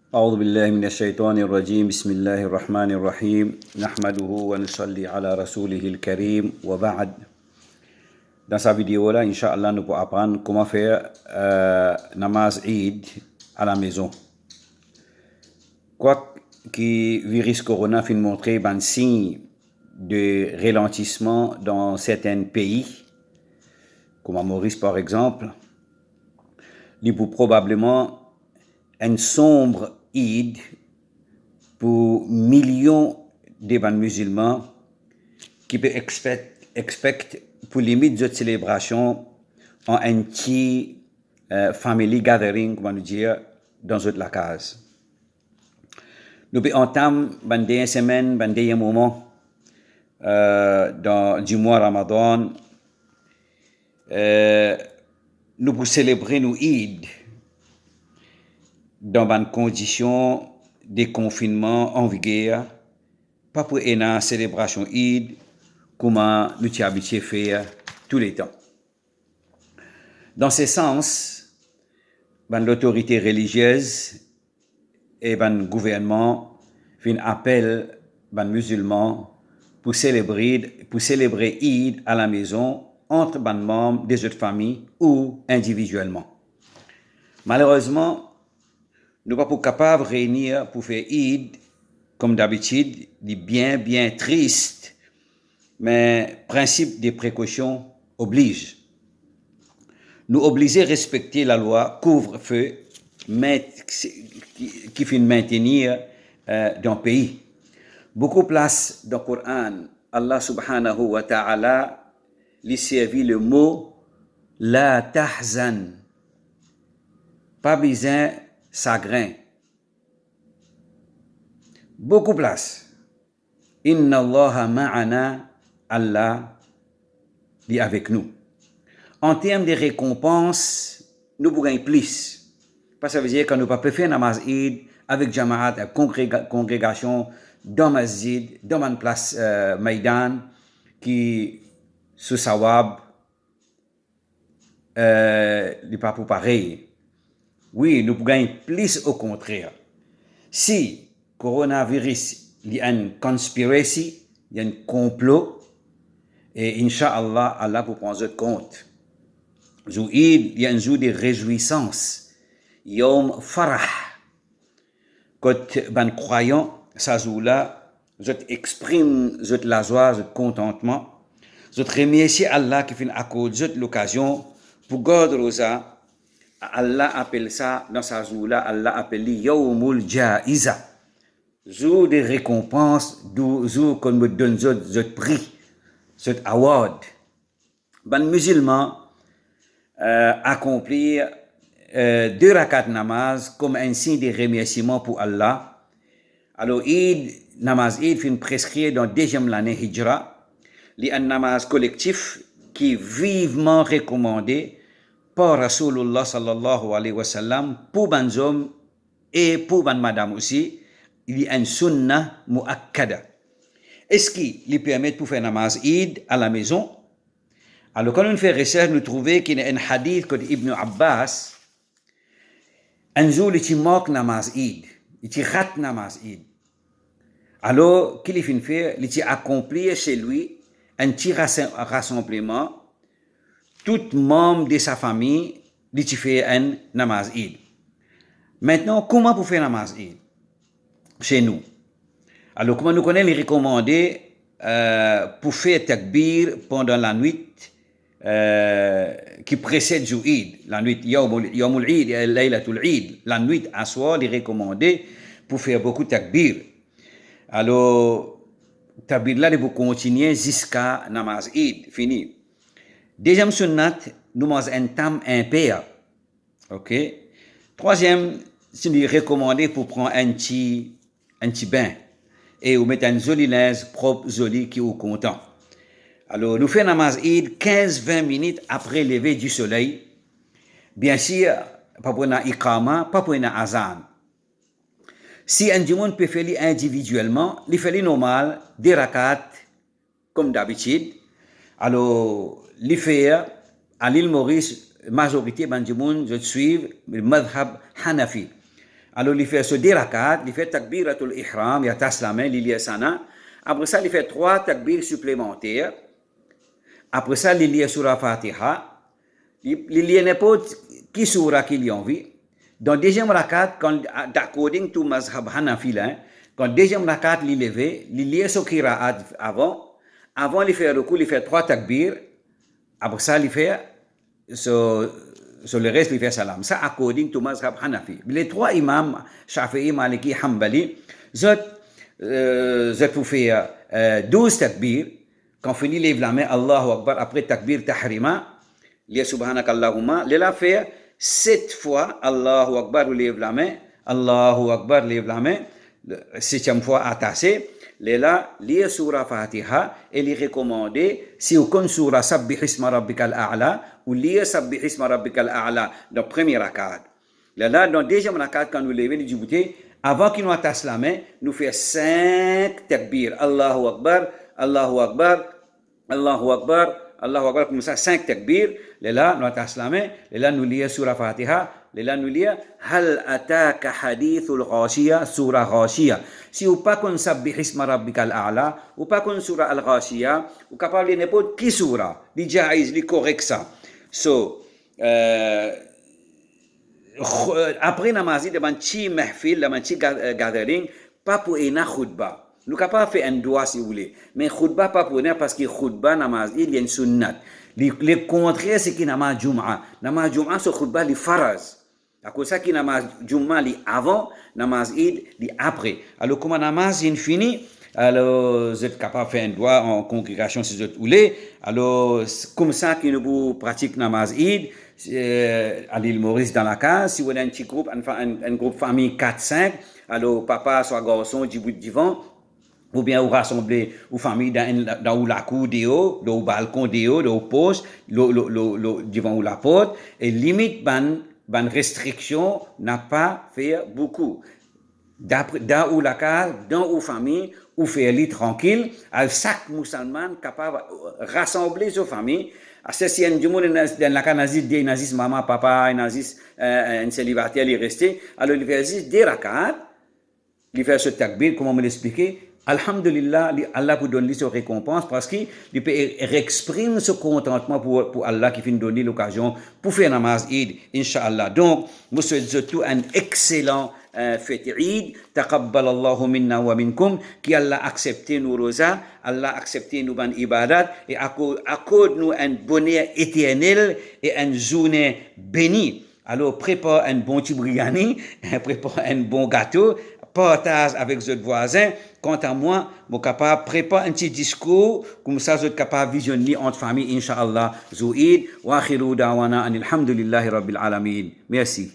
أعوذ بالله من الشيطان الرجيم بسم الله الرحمن الرحيم نحمده ونصلي على رسوله الكريم وبعد. Dans sa vidéo là, Inch'Allah, nous pourrons apprendre comment faire namaz Eid à la maison. Quoi que le virus corona fin montrer un signe de ralentissement dans certains pays, comme à Maurice par exemple, il peut probablement un sombre Eid pour millions de musulmans qui peuvent expect pour limite de célébration en un petit family gathering, comment nous dire, dans la case. Nous pouvons entamer une semaine, un moment du mois Ramadan. Nous pouvons célébrer nos Eid dans une condition de confinement en vigueur, pas pour une célébration Eid comme nous sommes habitués à faire tous les temps. Dans ce sens, l'autorité religieuse et le gouvernement font appel aux musulmans pour célébrer Eid à la maison entre les membres des autres familles ou individuellement. Malheureusement, nous ne sommes pas capables de réunir pour faire Eid comme d'habitude, bien triste, mais le principe des précautions oblige. Nous obliger à respecter la loi couvre-feu qui fait maintenir dans le pays. Beaucoup de places dans le Coran, Allah subhanahu wa ta'ala lui servit le mot la tahzan, pas besoin chagrin. Beaucoup de places. Inna Allah ma'ana, Allah est avec nous. En termes de récompenses, nous pouvons gagner plus. Parce que ça veut dire que nous ne pouvons pas faire namaz Eid avec Jamaat, avec congrégation, dans masjid, dans une place Maïdan, qui sous sawab, n'est pas pour pareil. Oui, nous pouvons gagner plus au contraire. Si coronavirus, il y a une conspiracy, il y a un complot, et Inch'Allah, Allah pour prendre compte. Il y a un jour de réjouissance. Yom Farah. Quand les croyants, ça jour-là, je exprime la joie, le contentement. Je remercie Allah qui fait accorder l'occasion pour garder Rosa. Allah appelle ça, dans sa jour-là, Allah appelle Yawmul Ja'iza. Jour de récompense, jour qu'on me donne ce prix, cet award. Les musulmans accomplir 2 rakat namaz comme un signe de remerciement pour Allah. Alors, namaz Eid fin prescrit dans 2e l'année Hijra, un namaz collectif qui est vivement recommandé par Rasulullah sallallahu alayhi wa sallam pour les hommes et pour les madames aussi. Il y a une sunnah muakkada. Est-ce qu'il permet de faire namaz Eid à la maison? Alors, quand on fait recherche, nous trouvons qu'il y a un hadith que Ibn Abbas, un jour, il manque namaz Eid, il rate namaz Eid. Alors, qu'il fait, il accomplit chez lui un petit rassemblement, tout membre de sa famille, il fait un namaz Eid. Maintenant, comment pour faire namaz Eid chez nous? Alors, comment nous connaissons les recommandés pour faire takbir pendant la nuit qui précède jour Eid, la nuit Yawmul Eid, Laylatul Eid, la nuit à soir, il est recommandé pour faire beaucoup de takbir. Alors, takbir là, il faut continuer jusqu'à namaz Eid, fini. Deuxième sunnat, nous mangeons un tam impair. Ok? Troisième, c'est recommandé pour prendre un petit bain et vous mettez un joli linge propre, joli, qui est content. Alors, nous faisons namaz Eid 15-20 minutes après le lever du soleil. Bien sûr, pas pour une iqama, pas pour une azan. Si un monde peut faire individuellement, il fait normal, des rakats, comme d'habitude. Alors, il fait à l'île Maurice, majorité du monde, je suis le madhab Hanafi. Alors, il fait ce 2 rakats, il fait takbiratul ihram, il y a taslamé, il y a sana. Après ça, il fait 3 takbir supplémentaires. Après ça, il y a surah Fatiha. Il y a n'importe qui surah qu'il y a envie. Dans le deuxième rakat, according to mazhab Hanafi, quand le deuxième rakat il levé, il y a ce qira'at avant. Avant, il fait recours, il fait 3 takbir. Après ça, il fait sur le reste, il fait salam. Ça, according to mazhab Hanafi. Les 3 imams, Shafi'i, Maliki, Hanbali, ils pour faire 12 takbir. Quand on finit, lève la main, Allahu Akbar, après takbir tahrima, il y a subhanakallahumma, il a fait 7 fois, Allahu Akbar, lève la main, Allahu Akbar, lève la main, 7e fois attaché. Là, lire surah Fatiha et les recommander si vous connaissez surah Sabbih isma rabbikal a'la ou lire Sabbih isma rabbikal a'la dans le premier rakat. Là, dans le deuxième rakat, quand nous levons les djiboutés, avant qu'il nous attache la main, nous faisons 5 takbir. Allahu Akbar, Allahu Akbar, Allahu Akbar, Allahu Akbar, comme ça, 5 takbir. Là, nous attache la main. Là, nous lisons surah Fatiha. Là, nous lisons Hal ataka hadithul ghashiya, surah ghashiya. Si vous pas qu'on sabbih isma rabbikal a'la, ou pas qu'on surah al-ghashiya, ou capable de n'importe qui surah, li jaiz, li correct ça. So, après namazi, de manchi mahfil, de manchi gathering, pas pour une khutbah. Nous sommes capables de faire un doigt si vous voulez. Mais khutbah pas pour nous parce que khutbah namaz, il y a une sunnat. Le contraire, c'est que namaz Jum'a. Namaz Jum'a, c'est khutbah, li faraz. À cause ça, que namaz Jum'a, li avant, namaz Eid, li après. Alors, comme namaz est fini, alors, vous êtes capable de faire un doigt en congrégation si vous voulez. Alors, comme ça que nous pratiquons namaz Eid, à l'île Maurice dans la case, si vous avez un petit groupe, un groupe famille 4-5, alors papa, soit garçon, du bout de divan, ou bien vous rassemblez aux familles dans la cour dehors, dans le balcon dehors, dans le poste, devant la porte, et limite, ban restriction n'a pas fait beaucoup. Dans la case, dans la famille, ou faire lit tranquille, chaque musulman capable de rassembler sa famille. Si un du monde dans la case des nazis, maman, papa, un nazis, un célibataire, il est resté, alors il fait juste des rakats, il fait ce takbir, comment me l'expliquer? Alhamdulillah, Allah vous donne sa récompense parce qu'il peut exprimer ce contentement pour Allah qui vient donner l'occasion pour faire namaz Eid, Inch'Allah. Donc, je souhaite surtout un excellent fête Eid. Taqabbal Allahu minna wa minkum. Qui Allah accepte nos rosas, Allah accepte nos bonnes ibadat et accorde-nous un bonheur éternel et une journée bénie. Alors, prépare un bon tibriani, prépare un bon gâteau, partage avec vos voisins. Quant à moi, je suis capable de préparer un petit discours, comme ça, je suis capable de visionner entre famille, Inch'Allah, Zouid, wa akhiru da'wana, alhamdulillahi rabbil alamin. Merci.